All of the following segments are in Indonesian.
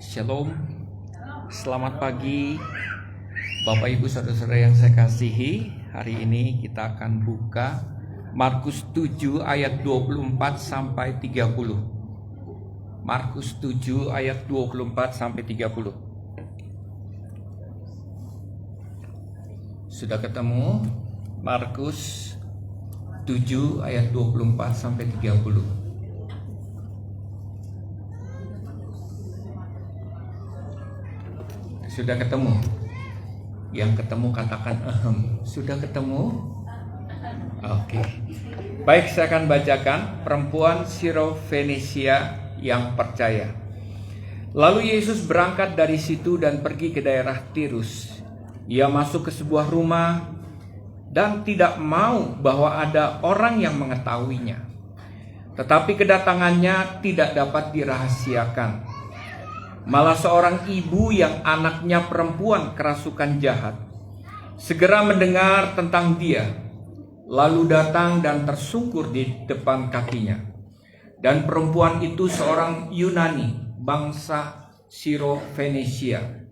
Shalom, selamat pagi Bapak Ibu Saudara-saudara yang saya kasihi. Hari ini kita akan buka Markus 7 ayat 24 sampai 30. Markus 7 ayat 24 sampai 30. Sudah ketemu? Markus 7 ayat 24 sampai 30. Sudah ketemu? Yang ketemu katakan ahem. Sudah ketemu? Oke. Baik, saya akan bacakan perempuan Sirofenisia yang percaya. Lalu Yesus berangkat dari situ dan pergi ke daerah Tirus. Ia masuk ke sebuah rumah dan tidak mau bahwa ada orang yang mengetahuinya. Tetapi kedatangannya tidak dapat dirahasiakan. Malah seorang ibu yang anaknya perempuan kerasukan jahat segera mendengar tentang dia, lalu datang dan tersungkur di depan kakinya. Dan perempuan itu seorang Yunani, bangsa Sirofenisia.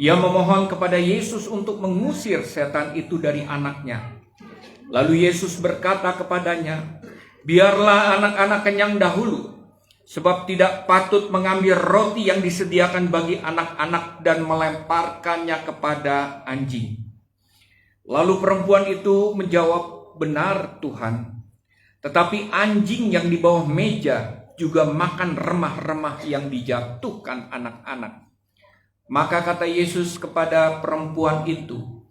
Ia memohon kepada Yesus untuk mengusir setan itu dari anaknya. Lalu Yesus berkata kepadanya, "Biarlah anak-anak kenyang dahulu, sebab tidak patut mengambil roti yang disediakan bagi anak-anak dan melemparkannya kepada anjing." Lalu perempuan itu menjawab, "Benar Tuhan, tetapi anjing yang di bawah meja juga makan remah-remah yang dijatuhkan anak-anak." Maka kata Yesus kepada perempuan itu,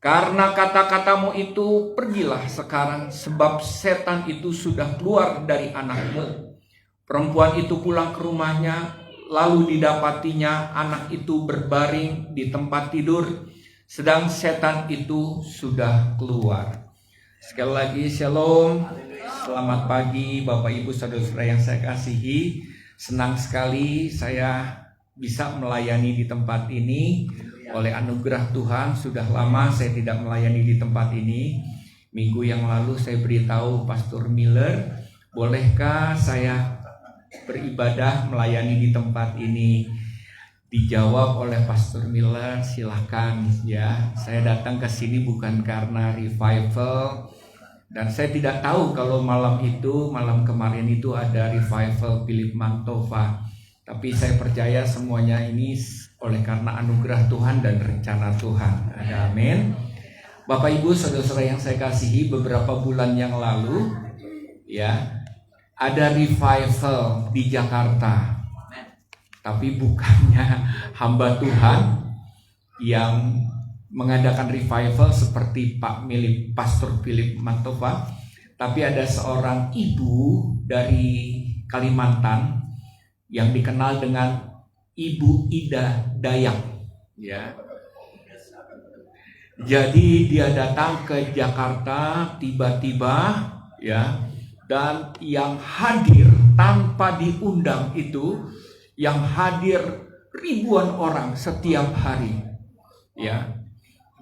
"Karena kata-katamu itu, pergilah sekarang, sebab setan itu sudah keluar dari anakmu." Perempuan itu pulang ke rumahnya, lalu didapatinya anak itu berbaring di tempat tidur, sedang setan itu sudah keluar. Sekali lagi, shalom, selamat pagi Bapak Ibu Saudara-saudara yang saya kasihi. Senang sekali saya bisa melayani di tempat ini. Oleh anugerah Tuhan, sudah lama saya tidak melayani di tempat ini. Minggu yang lalu saya beritahu Pastor Miller, bolehkah saya beribadah melayani di tempat ini? Dijawab oleh Pastor Miller, silahkan ya. Saya datang ke sini bukan karena revival, dan saya tidak tahu kalau malam kemarin itu ada revival Philip Mantova. Tapi saya percaya semuanya ini oleh karena anugerah Tuhan dan rencana Tuhan. Ada amin. Bapak Ibu Saudara-saudara yang saya kasihi, beberapa bulan yang lalu ya, ada revival di Jakarta. Tapi bukannya hamba Tuhan yang mengadakan revival seperti Pastor Philip Mantova, tapi ada seorang ibu dari Kalimantan yang dikenal dengan Ibu Ida Dayak ya. Jadi dia datang ke Jakarta tiba-tiba ya, dan yang hadir tanpa diundang itu, yang hadir ribuan orang setiap hari ya.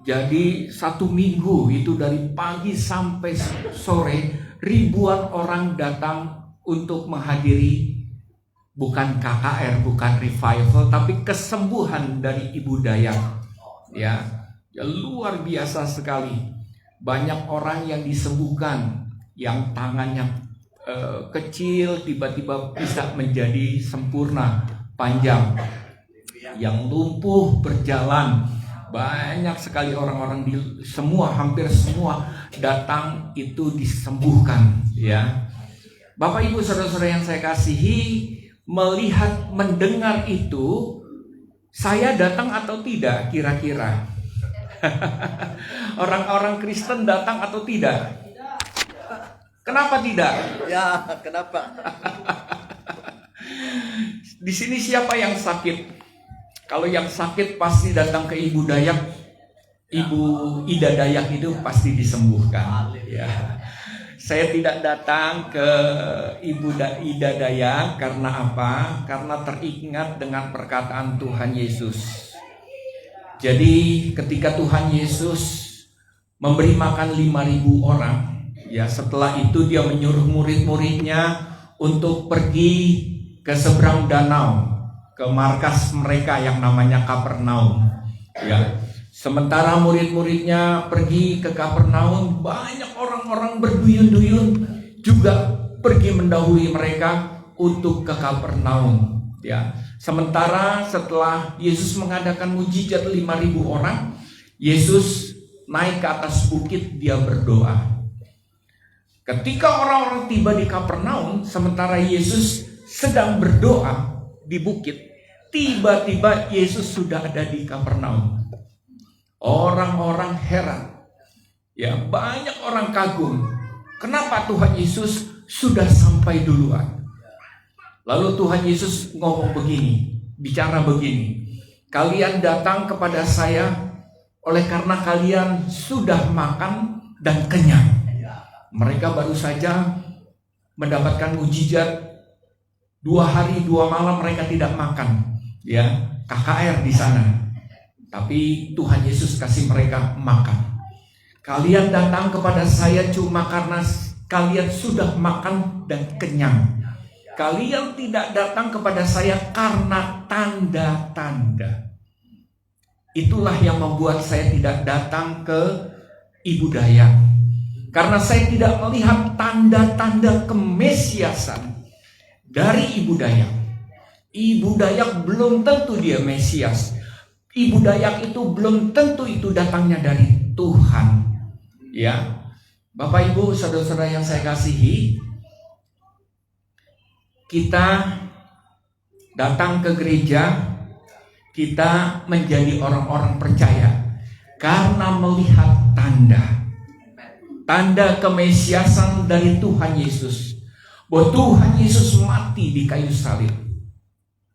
Jadi satu minggu itu dari pagi sampai sore ribuan orang datang untuk menghadiri bukan KKR, bukan revival, tapi kesembuhan dari Ibu Dayak ya. Ya, luar biasa sekali. Banyak orang yang disembuhkan, yang tangannya kecil tiba-tiba bisa menjadi sempurna, panjang, yang lumpuh berjalan. Banyak sekali orang-orang hampir semua datang itu disembuhkan ya. Bapak Ibu Saudara-saudara yang saya kasihi, melihat mendengar itu, saya datang atau tidak kira-kira? Orang-orang Kristen datang atau tidak? Kenapa tidak? Ya, kenapa? Di sini siapa yang sakit? Kalau yang sakit pasti datang ke Ibu Dayak. Ibu Ida Dayak itu pasti disembuhkan. Ya. Saya tidak datang ke Ibu Ida Dayak karena apa? Karena teringat dengan perkataan Tuhan Yesus. Jadi ketika Tuhan Yesus memberi makan 5.000 orang, ya, setelah itu dia menyuruh murid-muridnya untuk pergi ke seberang danau ke markas mereka yang namanya Kapernaum. Ya, sementara murid-muridnya pergi ke Kapernaum, banyak orang-orang berduyun-duyun juga pergi mendahului mereka untuk ke Kapernaum. Ya, sementara setelah Yesus mengadakan mujizat 5.000 orang, Yesus naik ke atas bukit, dia berdoa. Ketika orang-orang tiba di Kapernaum, sementara Yesus sedang berdoa di bukit, tiba-tiba Yesus sudah ada di Kapernaum. Orang-orang heran, ya, banyak orang kagum. Kenapa Tuhan Yesus sudah sampai duluan? Lalu Tuhan Yesus ngomong begini, bicara begini, kalian datang kepada saya oleh karena kalian sudah makan dan kenyang. Mereka baru saja mendapatkan mujizat 2 hari 2 malam mereka tidak makan, ya, KKR di sana. Tapi Tuhan Yesus kasih mereka makan. Kalian datang kepada saya cuma karena kalian sudah makan dan kenyang. Kalian tidak datang kepada saya karena tanda-tanda. Itulah yang membuat saya tidak datang ke Ibu Dayak. Karena saya tidak melihat tanda-tanda kemesiasan dari Ibu Dayak. Ibu Dayak belum tentu dia Mesias. Ibu Dayak itu belum tentu itu datangnya dari Tuhan. Ya, Bapak Ibu, saudara-saudara yang saya kasihi, kita datang ke gereja, kita menjadi orang-orang percaya karena melihat tanda kemesiasan dari Tuhan Yesus. Bahwa Tuhan Yesus mati di kayu salib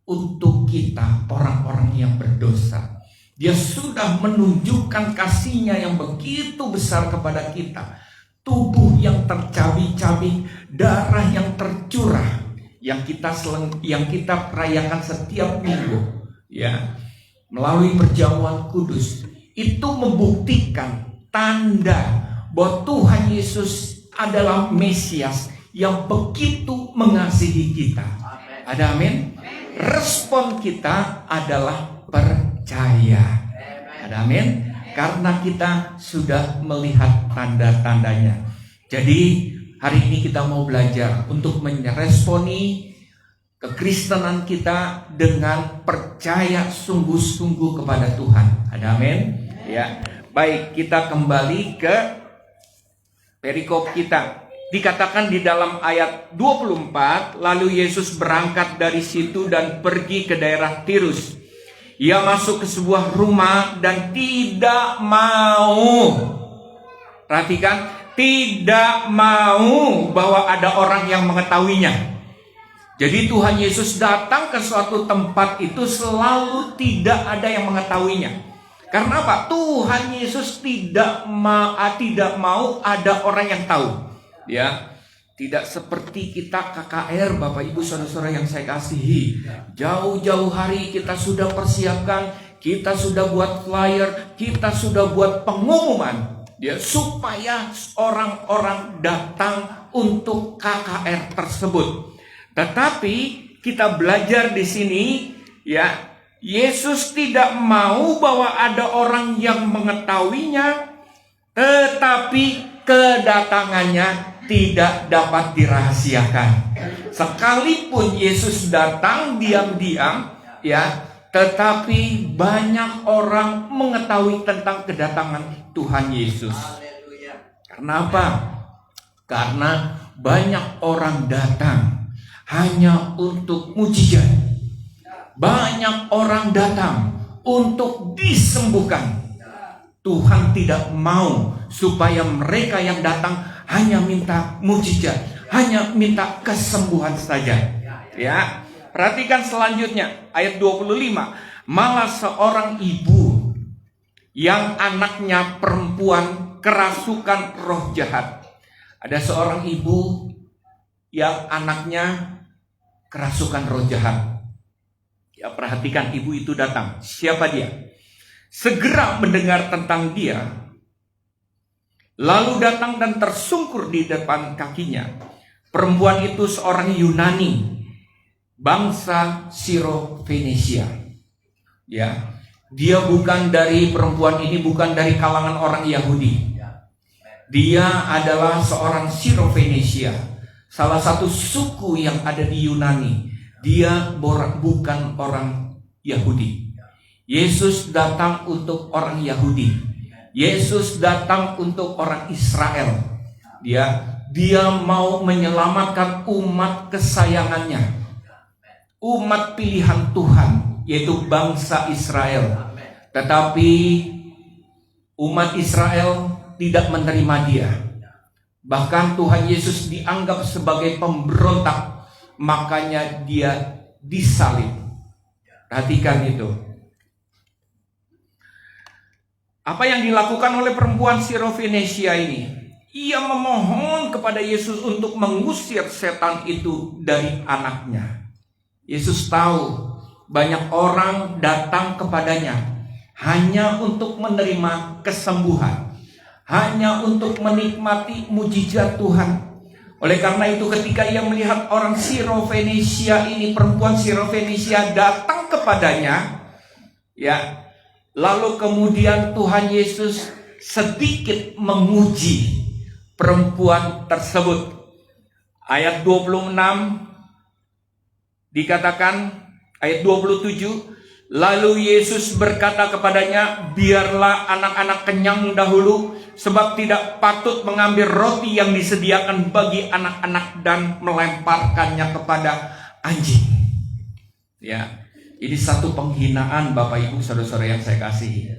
untuk kita, orang-orang yang berdosa. Dia sudah menunjukkan kasih-Nya yang begitu besar kepada kita. Tubuh yang tercabik-cabik, darah yang tercurah, yang kita rayakan setiap minggu, ya, melalui perjamuan kudus. Itu membuktikan tanda bahwa Tuhan Yesus adalah Mesias yang begitu mengasihi kita. Ada amin? Respon kita adalah percaya. Ada amin? Karena kita sudah melihat tanda-tandanya. Jadi hari ini kita mau belajar untuk meresponi kekristenan kita dengan percaya sungguh-sungguh kepada Tuhan. Ada amin? Ya. Baik, kita kembali ke perikop kita. Dikatakan di dalam ayat 24, lalu Yesus berangkat dari situ dan pergi ke daerah Tirus. Ia masuk ke sebuah rumah dan tidak mau, perhatikan, tidak mau bahwa ada orang yang mengetahuinya. Jadi Tuhan Yesus datang ke suatu tempat itu selalu tidak ada yang mengetahuinya. Karena apa? Tuhan Yesus tidak mau ada orang yang tahu. Ya, tidak seperti kita KKR, Bapak Ibu saudara-saudara yang saya kasihi. Jauh-jauh hari kita sudah persiapkan, kita sudah buat flyer, kita sudah buat pengumuman, ya, supaya orang-orang datang untuk KKR tersebut. Tetapi kita belajar di sini, ya, Yesus tidak mau bahwa ada orang yang mengetahuinya, tetapi kedatangannya tidak dapat dirahasiakan. Sekalipun Yesus datang diam-diam, ya, tetapi banyak orang mengetahui tentang kedatangan Tuhan Yesus. Karena apa? Karena banyak orang datang hanya untuk mujizat. Banyak orang datang untuk disembuhkan. Tuhan tidak mau supaya mereka yang datang hanya minta mujizat, hanya minta kesembuhan saja. Ya, perhatikan selanjutnya ayat 25. Malah seorang ibu yang anaknya perempuan kerasukan roh jahat. Ada seorang ibu yang anaknya kerasukan roh jahat. Ya, perhatikan, ibu itu datang. Siapa dia? Segera mendengar tentang dia, lalu datang dan tersungkur di depan kakinya. Perempuan itu seorang Yunani bangsa Siro-Fenisia. Ya, dia bukan dari perempuan ini bukan dari kalangan orang Yahudi. Dia adalah seorang Siro-Fenisia, salah satu suku yang ada di Yunani. Dia bukan orang Yahudi. Yesus datang untuk orang Yahudi. Yesus datang untuk orang Israel. Dia mau menyelamatkan umat kesayangannya, umat pilihan Tuhan, yaitu bangsa Israel. Tetapi umat Israel tidak menerima dia. Bahkan Tuhan Yesus dianggap sebagai pemberontak, makanya dia disalib. Perhatikan itu. Apa yang dilakukan oleh perempuan Siro-Fenisia ini? Ia memohon kepada Yesus untuk mengusir setan itu dari anaknya. Yesus tahu banyak orang datang kepadanya hanya untuk menerima kesembuhan, hanya untuk menikmati mujizat Tuhan. Oleh karena itu ketika ia melihat orang Siro-Fenisia ini, perempuan Siro-Fenisia datang kepadanya, ya, lalu kemudian Tuhan Yesus sedikit menguji perempuan tersebut. Ayat 26 dikatakan, ayat 27, lalu Yesus berkata kepadanya, biarlah anak-anak kenyang dahulu, sebab tidak patut mengambil roti yang disediakan bagi anak-anak dan melemparkannya kepada anjing. Ya, ini satu penghinaan Bapak Ibu Saudara-saudara yang saya kasihi.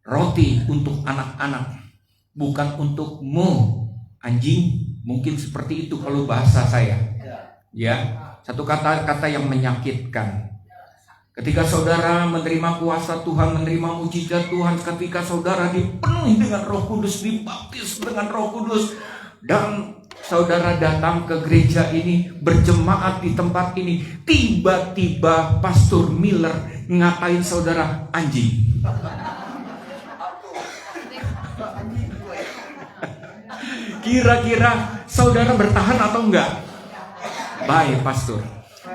Roti untuk anak-anak, bukan untukmu anjing. Mungkin seperti itu kalau bahasa saya. Ya, satu kata-kata yang menyakitkan. Ketika saudara menerima kuasa Tuhan, menerima mujizat Tuhan, ketika saudara dipenuhi dengan Roh Kudus, dibaptis dengan Roh Kudus, dan saudara datang ke gereja ini, berjemaat di tempat ini, tiba-tiba Pastor Miller ngatain saudara anjing. Kira-kira saudara bertahan atau enggak? Baik, Pastor.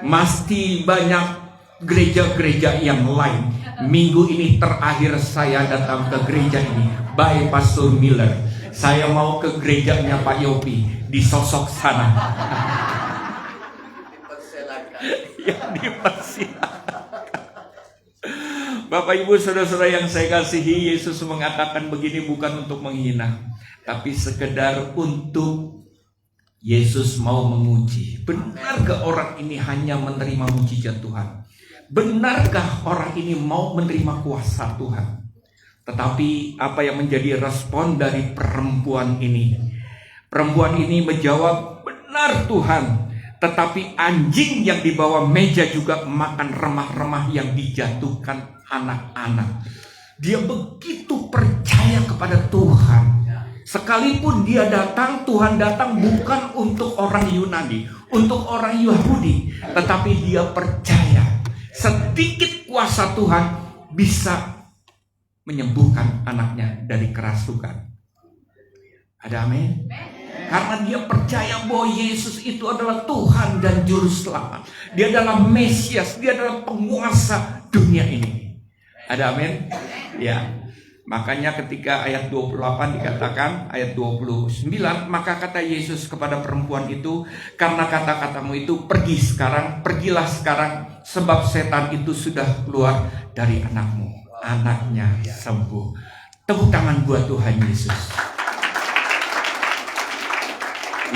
Masih banyak gereja-gereja yang lain. Minggu ini terakhir saya datang ke gereja ini. Baik, Pastor Miller, saya mau ke gerejanya Pak Yopi di Sosok sana. Yang dipersilakan. Bapak Ibu Saudara-saudara yang saya kasihi, Yesus mengatakan begini bukan untuk menghina, tapi sekedar untuk Yesus mau menguji. Benarkah orang ini hanya menerima mujizat Tuhan? Benarkah orang ini mau menerima kuasa Tuhan? Tetapi apa yang menjadi respon dari perempuan ini? Perempuan ini menjawab, benar Tuhan. Tetapi anjing yang di bawah meja juga makan remah-remah yang dijatuhkan anak-anak. Dia begitu percaya kepada Tuhan. Sekalipun dia datang, Tuhan datang bukan untuk orang Yunani, untuk orang Yahudi, tetapi dia percaya sedikit kuasa Tuhan bisa menyembuhkan anaknya dari kerasukan. Ada amin? Karena dia percaya bahwa Yesus itu adalah Tuhan dan Juru Selamat. Dia adalah Mesias, dia adalah penguasa dunia ini. Ada amin? Ya. Makanya ketika ayat 28 dikatakan, ayat 29, maka kata Yesus kepada perempuan itu, karena kata-katamu itu pergilah sekarang, sebab setan itu sudah keluar dari anakmu. Anaknya sembuh. Tepuk tangan buat Tuhan Yesus.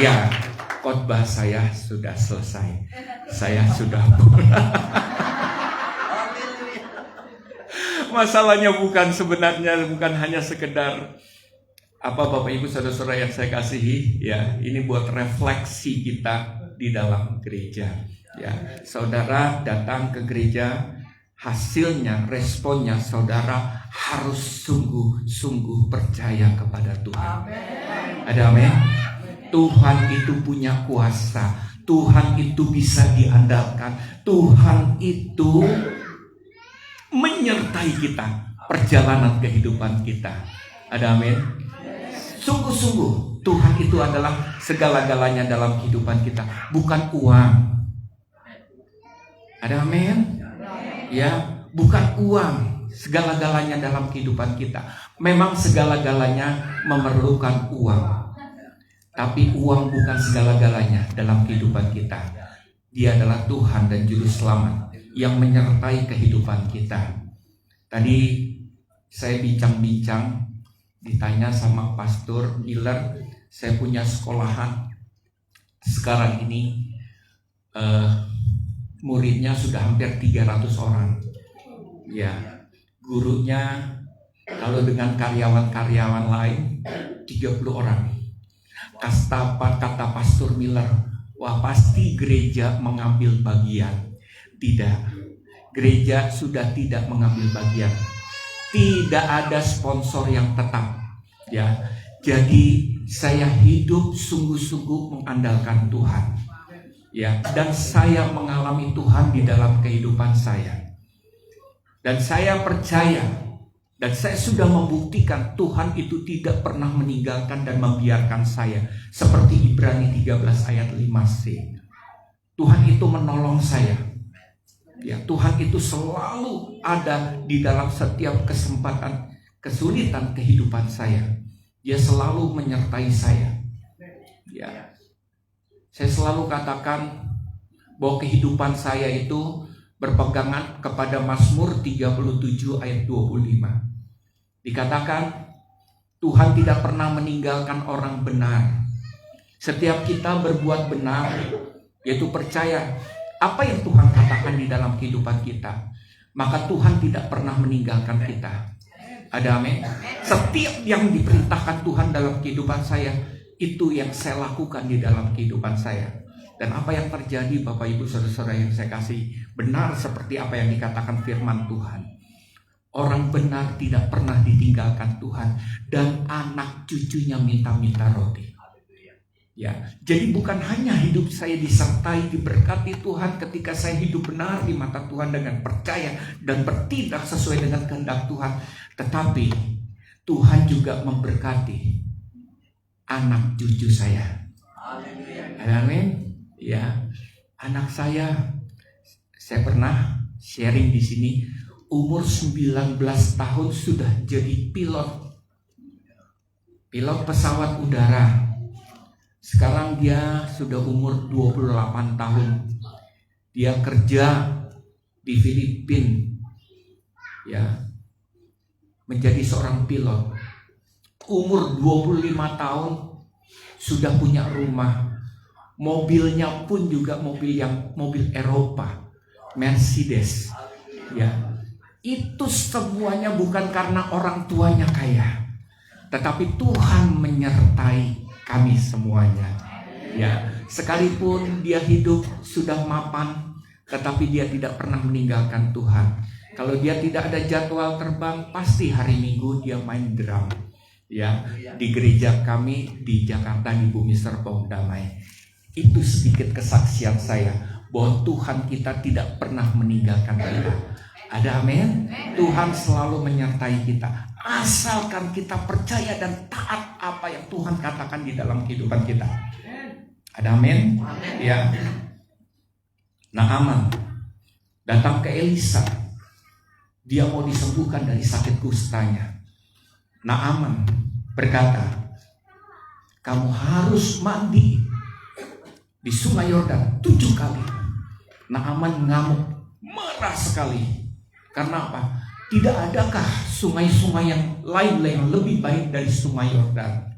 Ya, khotbah saya sudah selesai. Saya sudah pulang. Masalahnya sebenarnya bukan hanya sekedar Bapak Ibu Saudara-saudara yang saya kasihi, ya, ini buat refleksi kita di dalam gereja. Ya, saudara datang ke gereja, hasilnya, responnya saudara harus sungguh-sungguh percaya kepada Tuhan. Amen. Ada amin? Tuhan itu punya kuasa, Tuhan itu bisa diandalkan, Tuhan itu menyertai kita perjalanan kehidupan kita. Ada amin? Sungguh-sungguh Tuhan itu adalah segala-galanya dalam kehidupan kita, bukan uang. Ada amin? Ya, bukan uang segala-galanya dalam kehidupan kita. Memang segala-galanya memerlukan uang. Tapi uang bukan segala-galanya dalam kehidupan kita. Dia adalah Tuhan dan Juru Selamat yang menyertai kehidupan kita. Tadi saya bincang-bincang, ditanya sama Pastor Miller, saya punya sekolahan. Sekarang ini muridnya sudah hampir 300 orang. Ya, gurunya kalau dengan karyawan-karyawan lain 30 orang. Kata Pastor Miller, wah pasti gereja mengambil bagian. Tidak, gereja sudah tidak mengambil bagian. Tidak ada sponsor yang tetap. Ya, jadi saya hidup sungguh-sungguh mengandalkan Tuhan. Ya, dan saya mengalami Tuhan di dalam kehidupan saya. Dan saya percaya dan saya sudah membuktikan Tuhan itu tidak pernah meninggalkan dan membiarkan saya. Seperti Ibrani 13 ayat 5c. Tuhan itu menolong saya. Ya, Tuhan itu selalu ada di dalam setiap kesempatan, kesulitan kehidupan saya. Dia selalu menyertai saya. Ya. Saya selalu katakan bahwa kehidupan saya itu berpegangan kepada Mazmur 37 ayat 25. Dikatakan Tuhan tidak pernah meninggalkan orang benar. Setiap kita berbuat benar, yaitu percaya apa yang Tuhan katakan di dalam kehidupan kita, maka Tuhan tidak pernah meninggalkan kita. Ada amin? Setiap yang diperintahkan Tuhan dalam kehidupan saya, itu yang saya lakukan di dalam kehidupan saya. Dan apa yang terjadi Bapak Ibu Saudara-saudara yang saya kasih, benar seperti apa yang dikatakan firman Tuhan. Orang benar tidak pernah ditinggalkan Tuhan, dan anak cucunya minta-minta roti. Ya, jadi bukan hanya hidup saya disertai, diberkati Tuhan ketika saya hidup benar di mata Tuhan dengan percaya dan bertindak sesuai dengan kehendak Tuhan, tetapi Tuhan juga memberkati anak cucu saya. Amin. Ya, anak saya pernah sharing di sini, umur 19 tahun sudah jadi pilot pesawat udara. Sekarang dia sudah umur 28 tahun. Dia kerja di Filipina. Ya, menjadi seorang pilot. Umur 25 tahun sudah punya rumah. Mobilnya pun juga mobil Eropa, Mercedes. Ya. Itu semuanya bukan karena orang tuanya kaya, tetapi Tuhan menyertai kami semuanya. Ya, sekalipun dia hidup sudah mapan, tetapi dia tidak pernah meninggalkan Tuhan. Kalau dia tidak ada jadwal terbang, pasti hari Minggu dia main drum. Ya, di gereja kami di Jakarta di Bumi Serpong Damai. Itu sedikit kesaksian saya bahwa Tuhan kita tidak pernah meninggalkan kita. Ada amin? Tuhan selalu menyertai kita, asalkan kita percaya dan taat apa yang Tuhan katakan di dalam kehidupan kita. Ada amin? Ya. Naaman datang ke Elisa. Dia mau disembuhkan dari sakit kustanya. Naaman berkata, kamu harus mandi di Sungai Yordan 7 kali. Naaman ngamuk, marah sekali. Karena apa? Tidak adakah sungai-sungai yang lain yang lebih baik dari Sungai Yordan?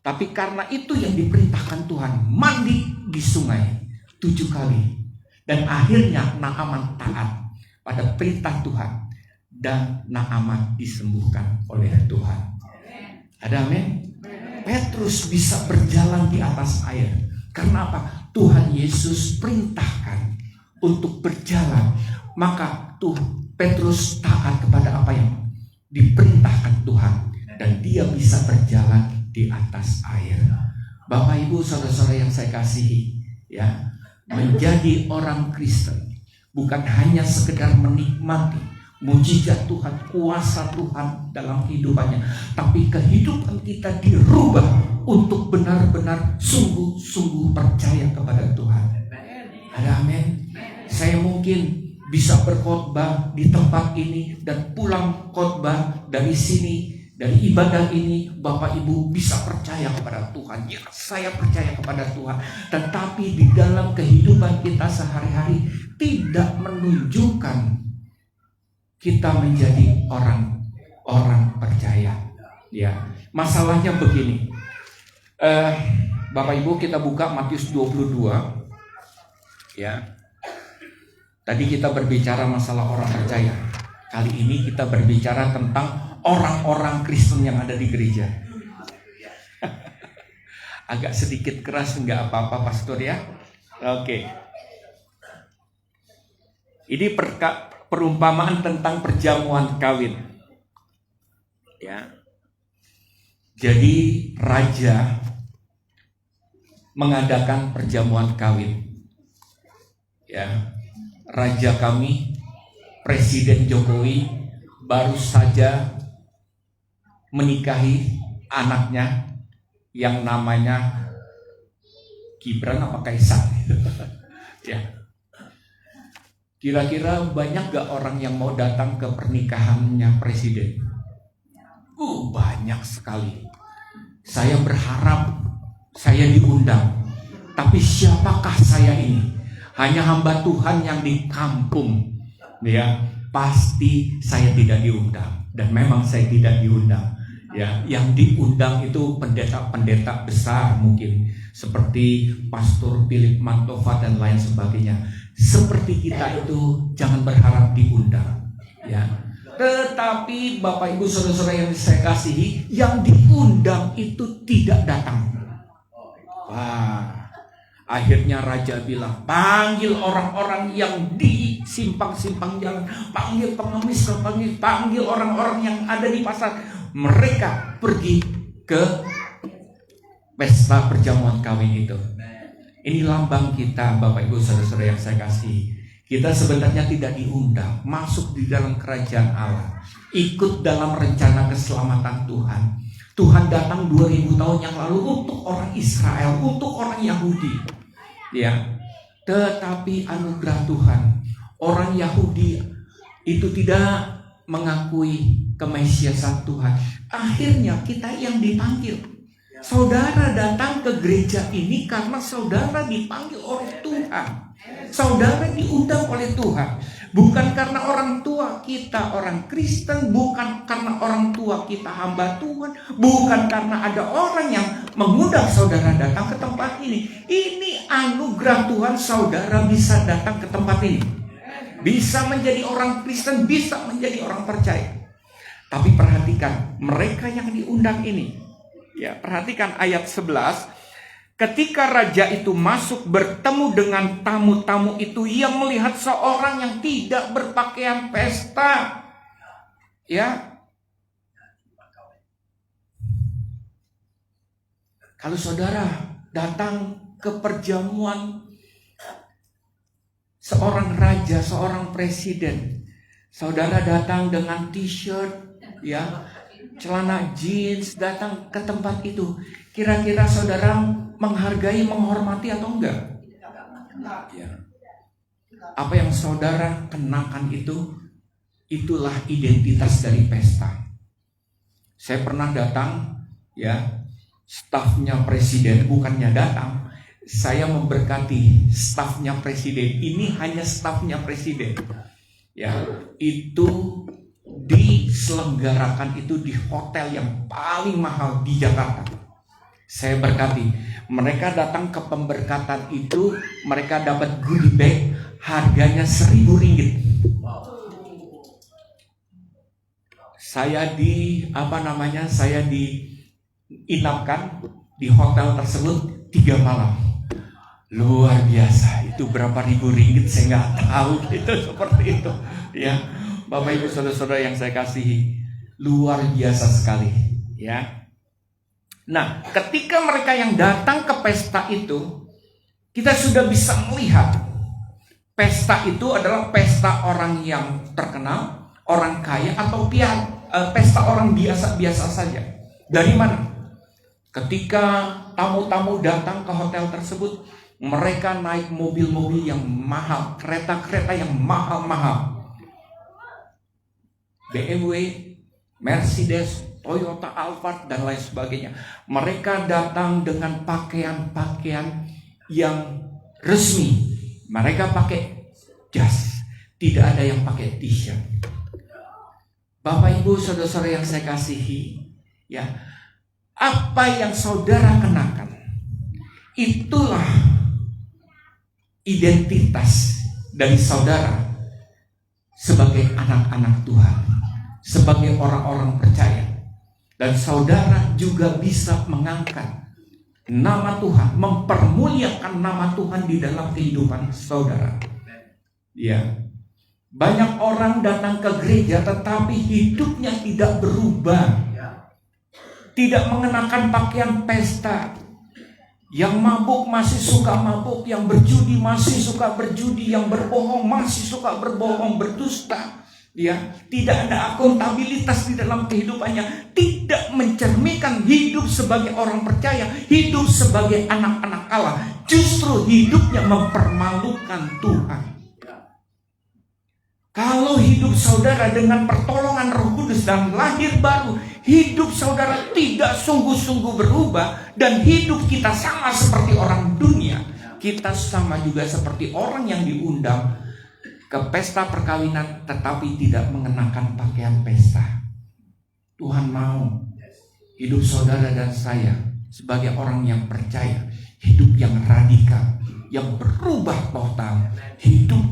Tapi karena itu yang diperintahkan Tuhan, mandi di sungai 7 kali. Dan akhirnya Naaman taat pada perintah Tuhan. Dan Naaman disembuhkan oleh Tuhan. Ada amin? Petrus bisa berjalan di atas air. Karena apa? Tuhan Yesus perintahkan untuk berjalan. Maka Petrus taat kepada apa yang diperintahkan Tuhan. Dan dia bisa berjalan di atas air. Bapak Ibu Saudara-saudara yang saya kasihi, ya, menjadi orang Kristen bukan hanya sekedar menikmati mujizat Tuhan, kuasa Tuhan dalam kehidupannya, tapi kehidupan kita dirubah untuk benar-benar sungguh-sungguh percaya kepada Tuhan. Ada amin? Saya mungkin bisa berkhotbah di tempat ini dan pulang khotbah dari sini, dari ibadah ini, Bapak Ibu bisa percaya kepada Tuhan. Ya, saya percaya kepada Tuhan. Tetapi di dalam kehidupan kita sehari-hari tidak menunjukkan kita menjadi orang percaya. Ya, masalahnya begini. Bapak Ibu, kita buka Matius 22. Ya. Tadi kita berbicara masalah orang percaya. Kali ini kita berbicara tentang orang-orang Kristen yang ada di gereja. Agak sedikit keras, nggak apa-apa Pastor ya. Oke. Ini perumpamaan tentang perjamuan kawin. Ya. Jadi raja mengadakan perjamuan kawin. Ya. Raja kami, Presiden Jokowi, baru saja menikahi anaknya yang namanya Gibran apa Kaisang. Ya. Kira-kira banyak gak orang yang mau datang ke pernikahannya Presiden? Banyak sekali. Saya berharap saya diundang. Tapi siapakah saya ini? Hanya hamba Tuhan yang di kampung, ya pasti saya tidak diundang, dan memang saya tidak diundang. Ya, yang diundang itu pendeta-pendeta besar mungkin seperti Pastor Philip Mantova dan lain sebagainya. Seperti kita itu jangan berharap diundang, ya. Tetapi Bapak Ibu Saudara-saudara yang saya kasihi, yang diundang itu tidak datang. Wah. Akhirnya raja bilang, panggil orang-orang yang di simpang-simpang jalan, panggil pengemis, panggil orang-orang yang ada di pasar. Mereka pergi ke pesta perjamuan kawin itu. Ini lambang kita, Bapak Ibu Saudara-saudara yang saya kasih. Kita sebenarnya tidak diundang masuk di dalam kerajaan Allah, ikut dalam rencana keselamatan Tuhan. Tuhan datang 2000 tahun yang lalu untuk orang Israel, untuk orang Yahudi. Ya, tetapi anugerah Tuhan, orang Yahudi itu tidak mengakui kemesiasan Tuhan. Akhirnya kita yang dipanggil. Saudara datang ke gereja ini karena saudara dipanggil oleh Tuhan. Saudara diundang oleh Tuhan. Bukan karena orang tua kita orang Kristen, bukan karena orang tua kita hamba Tuhan, bukan karena ada orang yang mengundang saudara datang ke tempat ini. Ini anugerah Tuhan, saudara bisa datang ke tempat ini. Bisa menjadi orang Kristen, bisa menjadi orang percaya. Tapi perhatikan mereka yang diundang ini. Ya, perhatikan ayat 11. Ketika raja itu masuk bertemu dengan tamu-tamu itu, ia melihat seorang yang tidak berpakaian pesta. Ya. Kalau saudara datang ke perjamuan seorang raja, seorang presiden, saudara datang dengan t-shirt, ya, celana jeans, datang ke tempat itu, kira-kira saudara menghargai, menghormati atau enggak? Ya. Apa yang saudara kenakan itu, itulah identitas dari pesta. Saya pernah datang, ya, stafnya presiden, bukannya datang, saya memberkati stafnya presiden. Ini hanya stafnya presiden. Ya, itu diselenggarakan itu di hotel yang paling mahal di Jakarta. Saya berkati. Mereka datang ke pemberkatan itu, mereka dapat goodie bag harganya Rp1.000. Saya saya diinapkan di hotel tersebut 3 malam. Luar biasa. Itu berapa ribu ringgit saya nggak tahu. Itu seperti itu. Ya, Bapak Ibu Saudara-saudara yang saya kasihi, luar biasa sekali. Ya. Nah, ketika mereka yang datang ke pesta itu, kita sudah bisa melihat pesta itu adalah pesta orang yang terkenal, orang kaya, atau pesta orang biasa-biasa saja. Dari mana? Ketika tamu-tamu datang ke hotel tersebut, Mereka naik mobil-mobil yang mahal, kereta-kereta yang mahal-mahal. BMW, Mercedes, Toyota, Alphard, dan lain sebagainya. Mereka datang dengan pakaian-pakaian yang resmi. Mereka pakai jas, tidak ada yang pakai t-shirt. Bapak Ibu saudara-saudara yang saya kasihi, ya, apa yang saudara kenakan, itulah identitas dari saudara sebagai anak-anak Tuhan, sebagai orang-orang percaya. Dan saudara juga bisa mengangkat nama Tuhan, mempermuliakan nama Tuhan di dalam kehidupan saudara. Ya, banyak orang datang ke gereja tetapi hidupnya tidak berubah, tidak mengenakan pakaian pesta. Yang mabuk masih suka mabuk, yang berjudi masih suka berjudi, yang berbohong masih suka berbohong, berdusta. Ya, tidak ada akuntabilitas di dalam kehidupannya, tidak mencerminkan hidup sebagai orang percaya, hidup sebagai anak-anak Allah. Justru hidupnya mempermalukan Tuhan. Kalau hidup saudara dengan pertolongan Roh Kudus dan lahir baru, hidup saudara tidak sungguh-sungguh berubah, dan hidup kita sama seperti orang dunia. Kita sama juga seperti orang yang diundang ke pesta perkawinan tetapi tidak mengenakan pakaian pesta. Tuhan mau hidup saudara dan saya sebagai orang yang percaya, hidup yang radikal, yang berubah total, hidup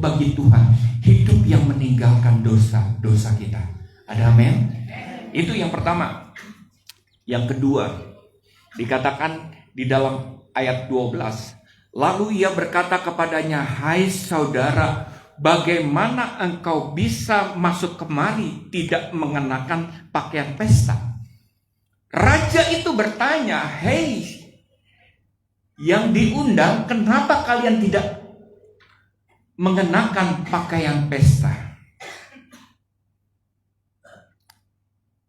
bagi Tuhan, hidup yang meninggalkan dosa kita. Ada amin? Itu yang pertama. Yang kedua, dikatakan di dalam ayat 12, lalu ia berkata kepadanya, hai saudara, bagaimana engkau bisa masuk kemari tidak mengenakan pakaian pesta? Raja itu bertanya, hei yang diundang, kenapa kalian tidak mengenakan pakaian pesta?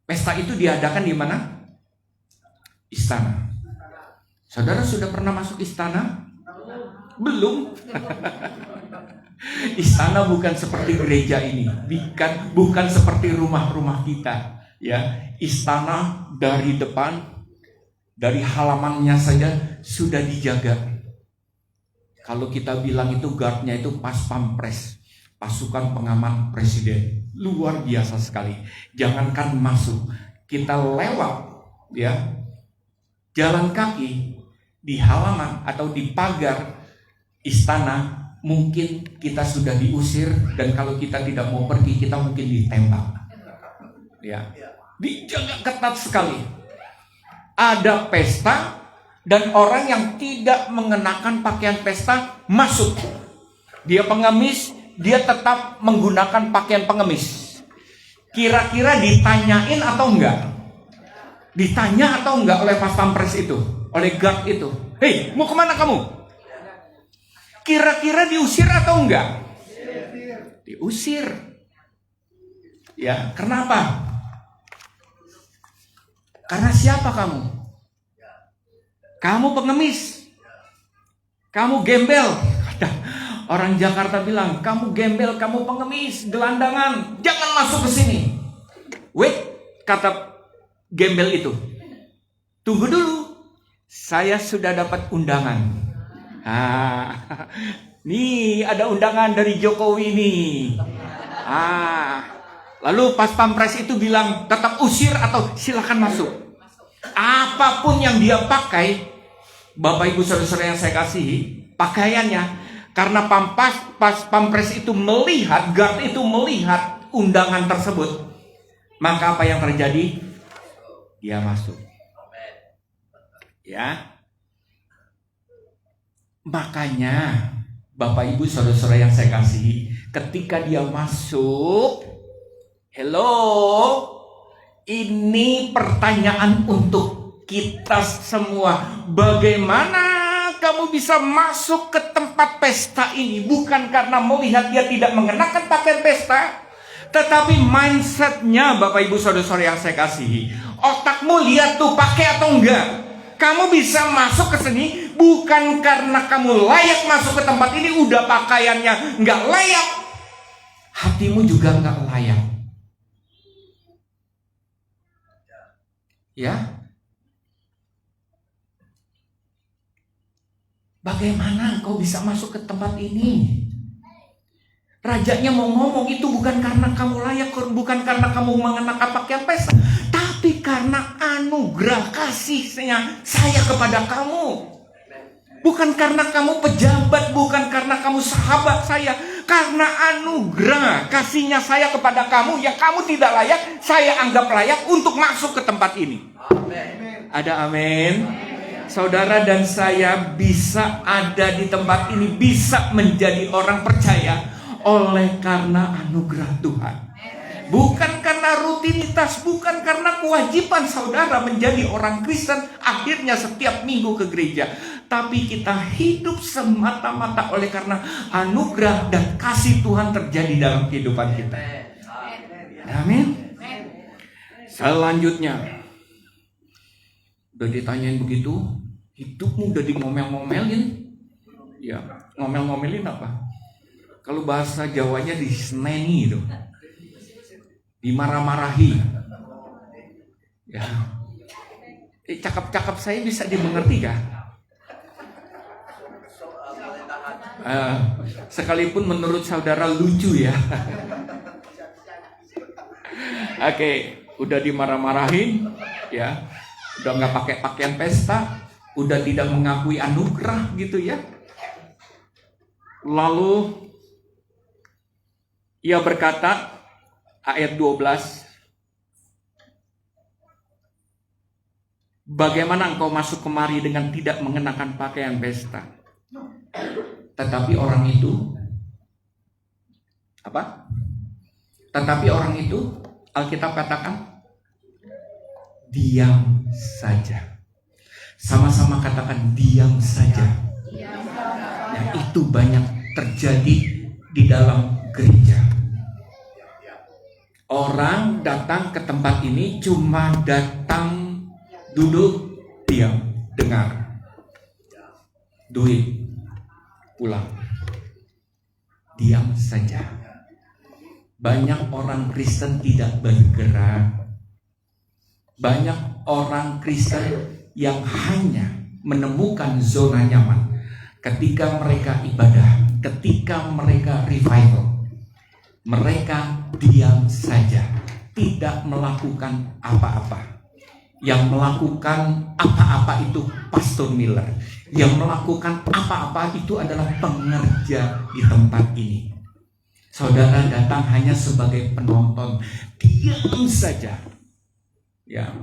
Pesta itu diadakan di mana? Istana. Saudara sudah pernah masuk istana? Belum. Istana bukan seperti gereja ini, bukan seperti rumah-rumah kita. Ya, istana dari depan, dari halamannya saja sudah dijaga. Kalau kita bilang itu guardnya itu pas pampres, pasukan pengaman presiden, luar biasa sekali. Jangankan masuk, kita lewat, ya, jalan kaki di halaman atau di pagar istana, mungkin kita sudah diusir, dan kalau kita tidak mau pergi, kita mungkin ditembak. Ya, dijaga ketat sekali. Ada pesta dan orang yang tidak mengenakan pakaian pesta masuk. Dia pengemis, dia tetap menggunakan pakaian pengemis. Kira-kira ditanyain atau enggak? Ditanya atau enggak oleh pas pampres itu, oleh guard itu? Hei, mau kemana kamu? Kira-kira diusir atau enggak? Diusir. Ya, kenapa? Karena siapa kamu? Kamu pengemis. Kamu gembel. Orang Jakarta bilang, kamu gembel, kamu pengemis, gelandangan, jangan masuk ke sini. Wait, kata gembel itu, tunggu dulu, saya sudah dapat undangan. Nih ada undangan dari Jokowi nih. Lalu pas pampres itu bilang tetap usir atau silakan masuk. Apapun yang dia pakai, Bapak Ibu saudara-saudara yang saya kasihi, pakaiannya, karena pas pampres itu melihat, guard itu melihat undangan tersebut, maka apa yang terjadi? Dia masuk. Ya. Makanya Bapak Ibu saudara-saudara yang saya kasihi, ketika dia masuk, hello, ini pertanyaan untuk kita semua. Bagaimana kamu bisa masuk ke tempat pesta ini? Bukan karena melihat dia tidak mengenakan pakaian pesta, tetapi mindsetnya Bapak Ibu saudara-saudara yang saya kasihi, otakmu lihat tuh pakai atau enggak. Kamu bisa masuk ke sini bukan karena kamu layak masuk ke tempat ini, udah pakaiannya nggak layak, hatimu juga nggak layak. Ya, bagaimana engkau bisa masuk ke tempat ini? Rajanya mau ngomong itu bukan karena kamu layak, bukan karena kamu mengenakan pakaian pesta, tapi karena anugerah kasihnya saya kepada kamu. Bukan karena kamu pejabat, bukan karena kamu sahabat saya, karena anugerah kasihnya saya kepada kamu yang kamu tidak layak, saya anggap layak untuk masuk ke tempat ini. Amen. Ada amin? Saudara dan saya bisa ada di tempat ini, bisa menjadi orang percaya oleh karena anugerah Tuhan. Bukan karena rutinitas, bukan karena kewajiban saudara menjadi orang Kristen akhirnya setiap minggu ke gereja, tapi kita hidup semata-mata oleh karena anugerah dan kasih Tuhan terjadi dalam kehidupan kita. Amin. Selanjutnya, udah ditanyain begitu, hidupmu udah ngomel-ngomelin. Ya, ngomel-ngomelin apa? Kalau bahasa Jawanya diseneni itu, dimarah-marahi. Ya, cakap-cakap saya bisa dimengerti kah? Sekalipun menurut saudara lucu ya. Oke, udah dimarah-marahin, ya, udah nggak pakai pakaian pesta, udah tidak mengakui anugerah gitu ya. Lalu ia berkata, ayat 12, bagaimana engkau masuk kemari dengan tidak mengenakan pakaian pesta? Tetapi orang itu, apa? Tetapi orang itu, Alkitab katakan, diam saja. Sama-sama katakan diam saja. Yang itu banyak terjadi di dalam gereja. Orang datang ke tempat ini cuma datang, duduk, diam, dengar, duit, pulang, diam saja. Banyak orang Kristen tidak bergerak. Banyak orang Kristen yang hanya menemukan zona nyaman ketika mereka ibadah, ketika mereka revival. Mereka diam saja, tidak melakukan apa-apa. Yang melakukan apa-apa itu Pastor Miller. Yang melakukan apa-apa itu adalah pengerja di tempat ini. Saudara datang hanya sebagai penonton, diam saja. Ya,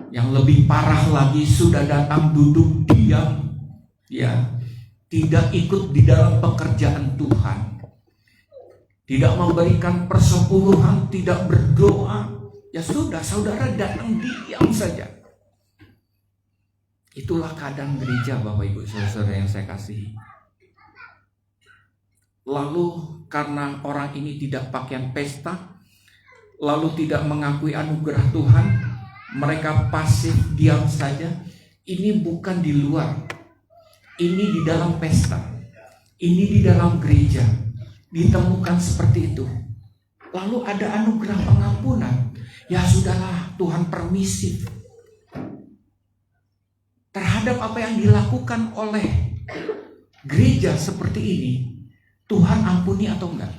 yang lebih parah lagi sudah datang duduk diam, ya, tidak ikut di dalam pekerjaan Tuhan. Tidak memberikan persepuluhan, tidak berdoa. Ya sudah, saudara datang diam saja. Itulah keadaan gereja Bapak Ibu Saudara yang saya kasihi. Lalu karena orang ini tidak pakaian pesta, lalu tidak mengakui anugerah Tuhan, mereka pasif diam saja. Ini bukan di luar, ini di dalam pesta, ini di dalam gereja. Ditemukan seperti itu. Lalu ada anugerah pengampunan. Ya sudahlah, Tuhan permisif terhadap apa yang dilakukan oleh gereja seperti ini. Tuhan ampuni atau enggak?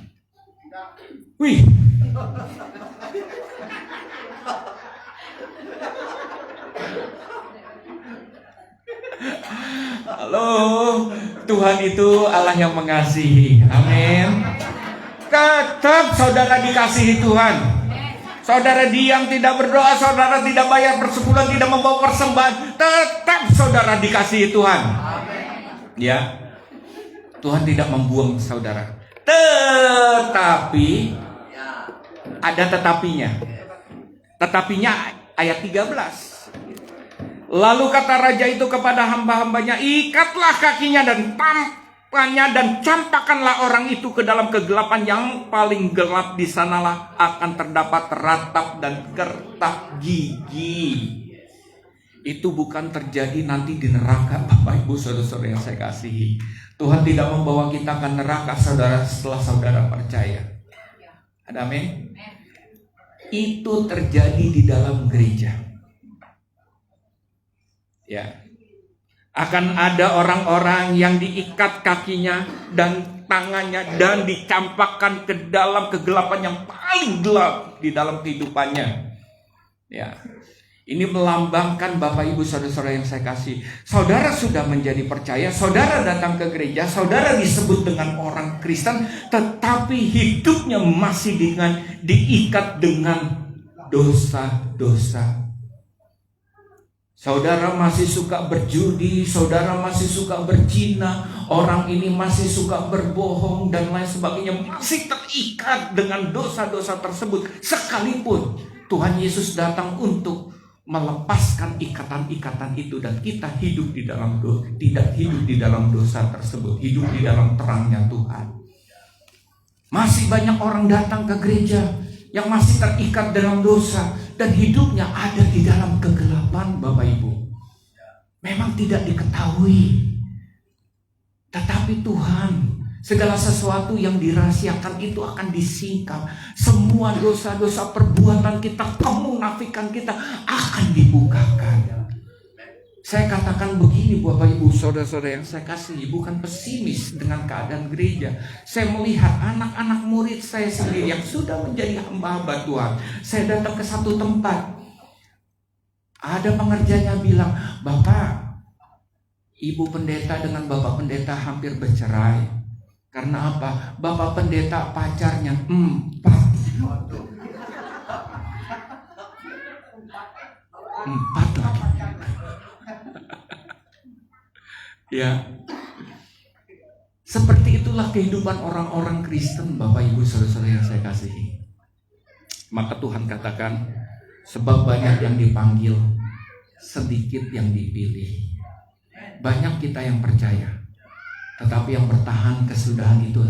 Wih. Halo, Tuhan itu Allah yang mengasihi. Amin. Tetap saudara dikasihi Tuhan. Saudara diam, tidak berdoa, saudara tidak bayar persepuluhan, tidak membawa persembahan, tetap saudara dikasihi Tuhan. Ya, Tuhan tidak membuang saudara. Tetapi ada tetapinya. Tetapinya ayat 13. Lalu kata raja itu kepada hamba-hambanya, ikatlah kakinya dan tampaknya dan campakkanlah orang itu ke dalam kegelapan yang paling gelap. Di sanalah akan terdapat ratap dan gertak gigi. Itu bukan terjadi nanti di neraka, Bapak Ibu Saudara-saudara yang saya kasihi. Tuhan tidak membawa kita ke neraka saudara setelah saudara percaya. Ada amin? Itu terjadi di dalam gereja. Ya. Akan ada orang-orang yang diikat kakinya dan tangannya dan dicampakkan ke dalam kegelapan yang paling gelap di dalam kehidupannya. Ya. Ini melambangkan Bapak Ibu Saudara-saudara yang saya kasih. Saudara sudah menjadi percaya, saudara datang ke gereja, saudara disebut dengan orang Kristen, tetapi hidupnya masih diikat dengan dosa-dosa. Saudara masih suka berjudi, saudara masih suka berzina, orang ini masih suka berbohong dan lain sebagainya, masih terikat dengan dosa-dosa tersebut. Sekalipun Tuhan Yesus datang untuk melepaskan ikatan-ikatan itu dan kita hidup di dalam tidak hidup di dalam dosa tersebut, hidup di dalam terangnya Tuhan. Masih banyak orang datang ke gereja yang masih terikat dalam dosa dan hidupnya ada di dalam kegelapan, Bapak Ibu. Memang tidak diketahui, tetapi Tuhan, segala sesuatu yang dirahasiakan itu akan disingkap. Semua dosa-dosa perbuatan kita, kemunafikan kita akan dibukakan. Saya katakan begini Bapak Ibu Saudara-saudara yang saya kasihi, bukan pesimis dengan keadaan gereja. Saya melihat anak-anak murid saya sendiri yang sudah menjadi hamba-hamba Tuhan. Saya datang ke satu tempat, ada pengerjanya bilang, "Bapak, Ibu pendeta dengan Bapak pendeta hampir bercerai. Karena apa? Bapak pendeta pacarnya 4 lagi." Ya, seperti itulah kehidupan orang-orang Kristen, Bapak Ibu Saudara-saudara yang saya kasihi. Maka Tuhan katakan, sebab banyak yang dipanggil, sedikit yang dipilih. Banyak kita yang percaya, tetapi yang bertahan kesudahan itu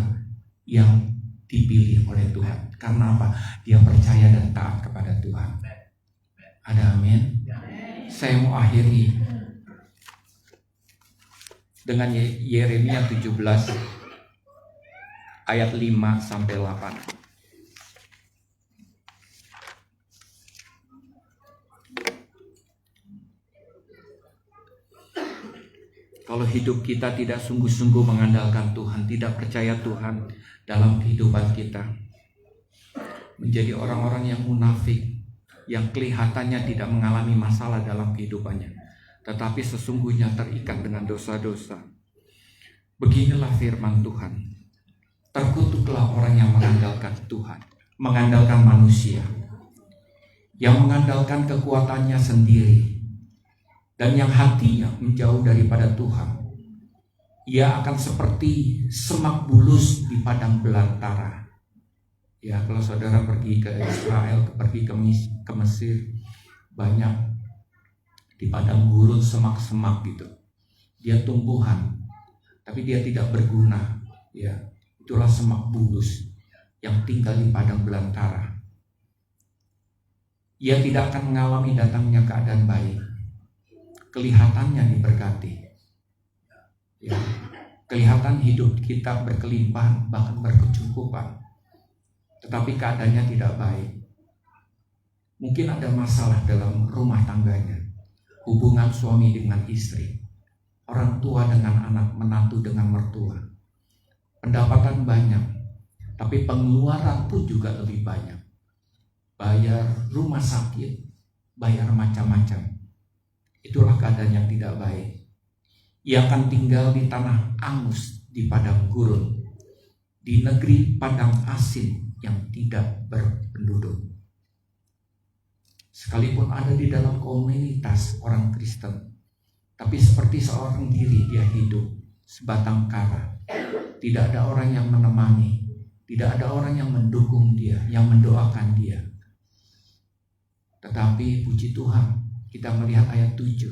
yang dipilih oleh Tuhan. Karena apa? Dia percaya dan taat kepada Tuhan. Ada amin? Saya mau akhiri dengan Yeremia 17 ayat 5 sampai 8. Kalau hidup kita tidak sungguh-sungguh mengandalkan Tuhan, tidak percaya Tuhan dalam kehidupan kita, menjadi orang-orang yang munafik, yang kelihatannya tidak mengalami masalah dalam kehidupannya, tetapi sesungguhnya terikat dengan dosa-dosa. Beginilah firman Tuhan, terkutuklah orang yang mengandalkan Tuhan, mengandalkan manusia, yang mengandalkan kekuatannya sendiri, dan yang hatinya menjauh daripada Tuhan. Ia akan seperti semak bulus di padang belantara. Ya, kalau saudara pergi ke Israel, pergi ke Mesir, banyak di padang gurun semak-semak gitu. Dia tumbuhan, tapi dia tidak berguna. Ya, itulah semak bulus yang tinggal di padang belantara. Ia tidak akan mengalami datangnya keadaan baik. Kelihatannya diberkati, ya, kelihatan hidup kita berkelimpahan bahkan berkecukupan, tetapi keadaannya tidak baik. Mungkin ada masalah dalam rumah tangganya, hubungan suami dengan istri, orang tua dengan anak, menantu dengan mertua. Pendapatan banyak, tapi pengeluaran pun juga lebih banyak. Bayar rumah sakit, bayar macam-macam. Itulah keadaan yang tidak baik. Ia akan tinggal di tanah angus, di padang gurun, di negeri padang asin yang tidak berpenduduk. Sekalipun ada di dalam komunitas orang Kristen, tapi seperti seorang diri dia hidup sebatang kara. Tidak ada orang yang menemani, tidak ada orang yang mendukung dia, yang mendoakan dia. Tetapi puji Tuhan, kita melihat ayat 7.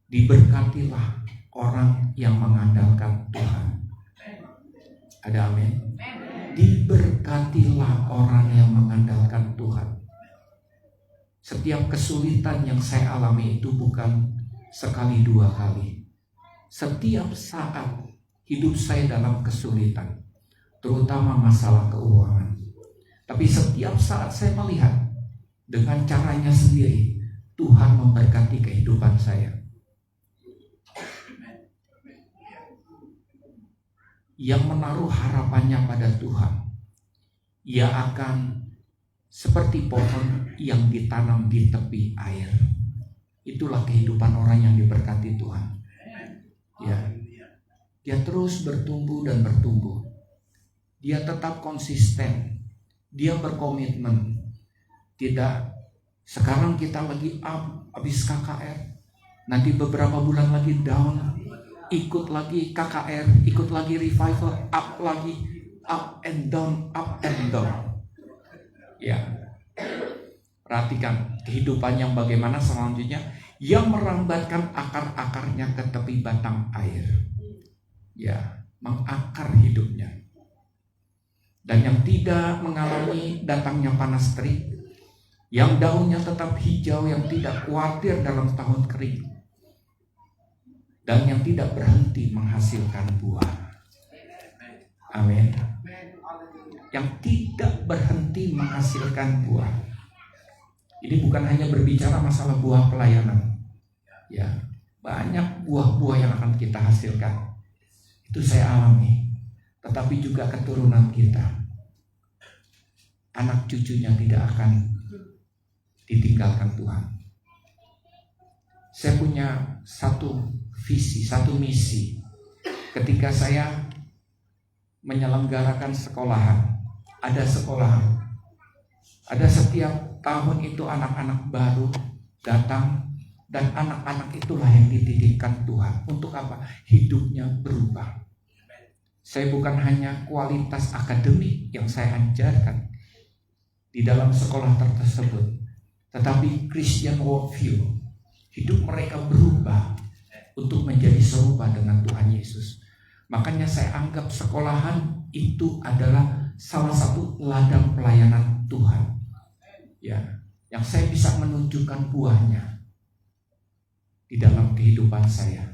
Diberkatilah orang yang mengandalkan Tuhan. Ada amin? Diberkatilah orang yang mengandalkan Tuhan. Setiap kesulitan yang saya alami itu bukan sekali dua kali. Setiap saat hidup saya dalam kesulitan, terutama masalah keuangan. Tapi setiap saat saya melihat dengan caranya sendiri, Tuhan memberkati kehidupan saya. Yang menaruh harapannya pada Tuhan, ia akan seperti pohon yang ditanam di tepi air. Itulah kehidupan orang yang diberkati Tuhan. Ya, dia terus bertumbuh dan bertumbuh. Dia tetap konsisten. Dia berkomitmen. Tidak, sekarang kita lagi habis KKR, nanti beberapa bulan lagi down, ikut lagi KKR, ikut lagi revival, up lagi, up and down, up and down. Ya, perhatikan kehidupan yang bagaimana selanjutnya, yang merambatkan akar-akarnya ke tepi batang air. Ya, mengakar hidupnya. Dan yang tidak mengalami datangnya panas terik, yang daunnya tetap hijau, yang tidak khawatir dalam tahun kering, dan yang tidak berhenti menghasilkan buah. Amin. Yang tidak berhenti menghasilkan buah. Ini bukan hanya berbicara masalah buah pelayanan. Ya, banyak buah-buah yang akan kita hasilkan. Itu saya alami. Tetapi juga keturunan kita, anak cucunya tidak akan ditinggalkan Tuhan. Saya punya satu visi, satu misi. Ketika saya menyelenggarakan sekolahan, ada sekolahan, ada setiap tahun itu anak-anak baru datang, dan anak-anak itulah yang dititipkan Tuhan. Untuk apa? Hidupnya berubah. Saya bukan hanya kualitas akademik yang saya ajarkan di dalam sekolah tersebut, tetapi Christian worldview. Hidup mereka berubah untuk menjadi serupa dengan Tuhan Yesus. Makanya saya anggap sekolahan itu adalah salah satu ladang pelayanan Tuhan. Ya, yang saya bisa menunjukkan buahnya di dalam kehidupan saya.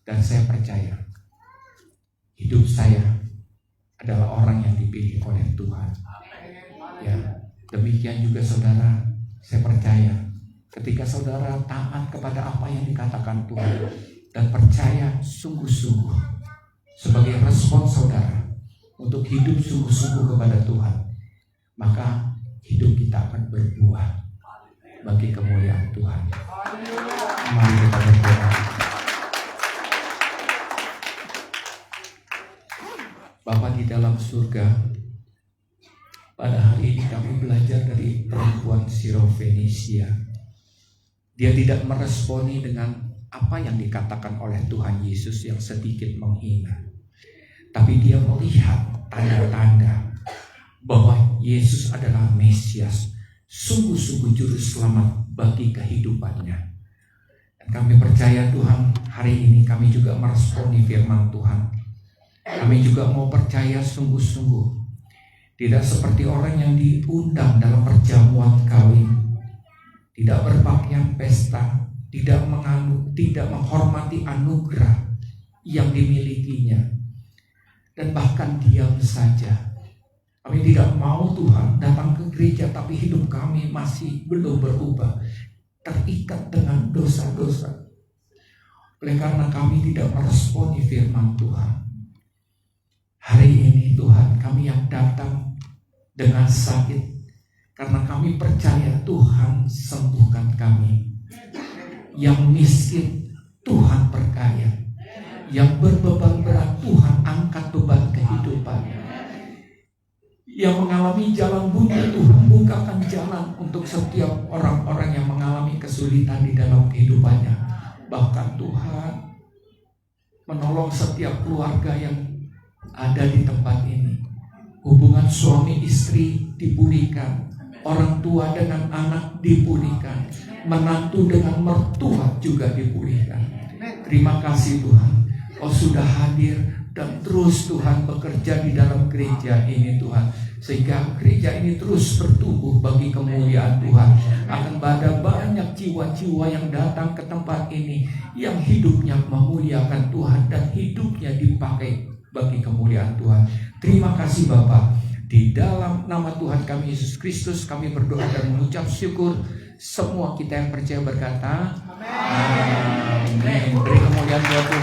Dan saya percaya hidup saya adalah orang yang dipilih oleh Tuhan. Ya, demikian juga saudara, saya percaya ketika saudara taat kepada apa yang dikatakan Tuhan dan percaya sungguh-sungguh sebagai respon saudara untuk hidup sungguh-sungguh kepada Tuhan, maka hidup kita akan berbuah bagi kemuliaan Tuhan. Mari kita berdoa. Bapa di dalam surga, pada hari ini kami belajar dari perempuan Sirofenisia. Dia tidak meresponi dengan apa yang dikatakan oleh Tuhan Yesus yang sedikit menghina, tapi dia melihat tanda-tanda bahwa Yesus adalah Mesias, sungguh-sungguh juru selamat bagi kehidupannya. Dan kami percaya Tuhan, hari ini kami juga meresponi firman Tuhan. Kami juga mau percaya sungguh-sungguh, tidak seperti orang yang diundang dalam perjamuan kawin, tidak berpakaian pesta, tidak menghormati anugerah yang dimilikinya, dan bahkan diam saja. Kami tidak mau Tuhan datang ke gereja, tapi hidup kami masih belum berubah, terikat dengan dosa-dosa. Oleh karena kami tidak meresponi firman Tuhan, hari ini Tuhan, kami yang datang dengan sakit, karena kami percaya Tuhan sembuhkan kami. Yang miskin Tuhan perkaya, yang berbeban berat Tuhan angkat beban kehidupan, yang mengalami jalan buntu Tuhan bukakan jalan untuk setiap orang-orang yang mengalami kesulitan di dalam kehidupannya. Bahkan Tuhan menolong setiap keluarga yang ada di tempat ini. Hubungan suami istri dipulihkan, orang tua dengan anak dipulihkan, menantu dengan mertua juga dipulihkan. Terima kasih Tuhan, Kau sudah hadir dan terus Tuhan bekerja di dalam gereja ini Tuhan, sehingga gereja ini terus bertumbuh bagi kemuliaan Tuhan. Akan ada banyak jiwa-jiwa yang datang ke tempat ini yang hidupnya memuliakan Tuhan dan hidupnya dipakai bagi kemuliaan Tuhan. Terima kasih Bapa. Di dalam nama Tuhan kami Yesus Kristus kami berdoa dan mengucap syukur. Semua kita yang percaya berkata amin. Beri kemuliaan buat Tuhan.